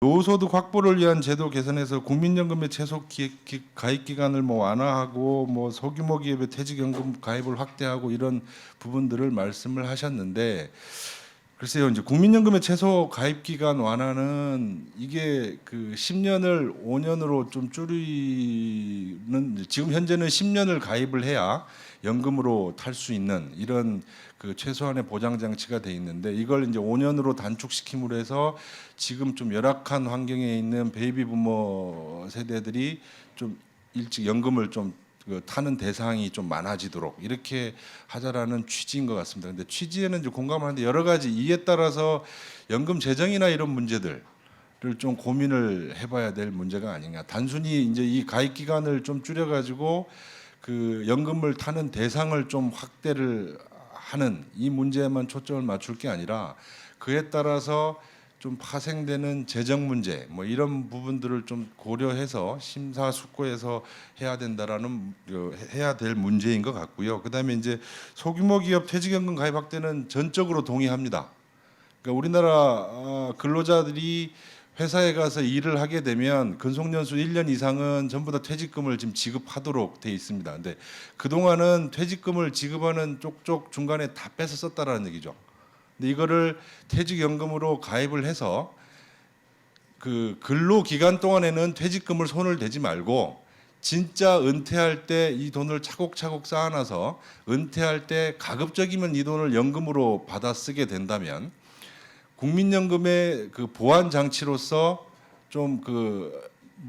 노소득 확보를 위한 제도 개선에서 국민연금의 최소 가입 기간을 완화하고 소규모 기업의 퇴직연금 가입을 확대하고 이런 부분들을 말씀을 하셨는데, 글쎄요, 이제 국민연금의 최소 가입 기간 완화는 이게 그 10년을 5년으로 좀 줄이는, 지금 현재는 10년을 가입을 해야 연금으로 탈 수 있는 이런 그 최소한의 보장 장치가 돼 있는데, 이걸 이제 5년으로 단축시킴으로 해서 지금 좀 열악한 환경에 있는 베이비 부머 세대들이 좀 일찍 연금을 좀 타는 대상이 좀 많아지도록 이렇게 하자라는 취지인 것 같습니다. 근데 취지에는 이제 공감하는데, 여러 가지 이에 따라서 연금 재정이나 이런 문제들을 좀 고민을 해봐야 될 문제가 아닌가. 단순히 이제 이 가입 기간을 좀 줄여가지고 그 연금을 타는 대상을 좀 확대를 하는 이 문제에만 초점을 맞출 게 아니라, 그에 따라서 좀 파생되는 재정 문제 이런 부분들을 좀 고려해서 심사숙고해서 해야 된다라는 해야 될 문제인 것 같고요. 그다음에 이제 소규모 기업 퇴직연금 가입 확대는 전적으로 동의합니다. 그러니까 우리나라 근로자들이 회사에 가서 일을 하게 되면 근속연수 1년 이상은 전부 다 퇴직금을 지금 지급하도록 돼 있습니다. 근데 그동안은 퇴직금을 지급하는 쪽쪽 중간에 다 뺏어 썼다라는 얘기죠. 근데 이거를 퇴직연금으로 가입을 해서 그 근로 기간 동안에는 퇴직금을 손을 대지 말고, 진짜 은퇴할 때 이 돈을 차곡차곡 쌓아놔서 은퇴할 때 가급적이면 이 돈을 연금으로 받아 쓰게 된다면 국민연금의 그 보완 장치로서 좀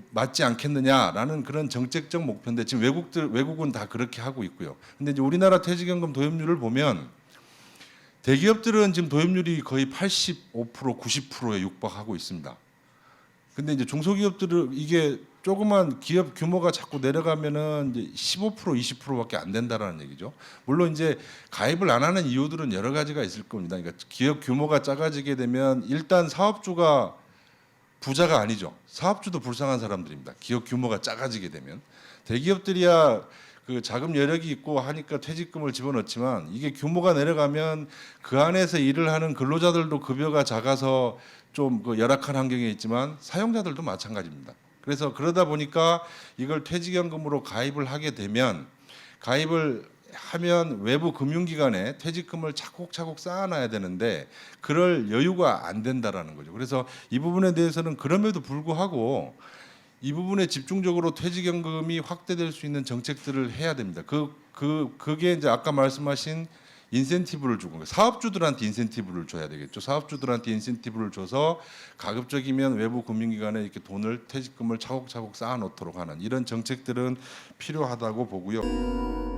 맞지 않겠느냐라는 그런 정책적 목표인데, 지금 외국은 다 그렇게 하고 있고요. 근데 이제 우리나라 퇴직연금 도입률을 보면 대기업들은 지금 도입률이 거의 85%, 90%에 육박하고 있습니다. 근데 이제 중소기업들은 이게 조그만 기업 규모가 자꾸 내려가면은 이제 15%, 20%밖에 안 된다라는 얘기죠. 물론 이제 가입을 안 하는 이유들은 여러 가지가 있을 겁니다. 그러니까 기업 규모가 작아지게 되면 일단 사업주가 부자가 아니죠. 사업주도 불쌍한 사람들입니다. 기업 규모가 작아지게 되면 대기업들이야 그 자금 여력이 있고 하니까 퇴직금을 집어넣지만, 이게 규모가 내려가면 그 안에서 일을 하는 근로자들도 급여가 작아서 좀 열악한 환경에 있지만 사용자들도 마찬가지입니다. 그래서 그러다 보니까 이걸 퇴직연금으로 가입을 하게 되면, 가입을 하면 외부 금융기관에 퇴직금을 차곡차곡 쌓아놔야 되는데 그럴 여유가 안 된다라는 거죠. 그래서 이 부분에 대해서는 그럼에도 불구하고 이 부분에 집중적으로 퇴직연금이 확대될 수 있는 정책들을 해야 됩니다. 그게 이제 아까 말씀하신 인센티브를 주고, 사업주들한테 인센티브를 줘야 되겠죠. 사업주들한테 인센티브를 줘서 가급적이면 외부 금융기관에 이렇게 돈을, 퇴직금을 차곡차곡 쌓아 놓도록 하는 이런 정책들은 필요하다고 보고요.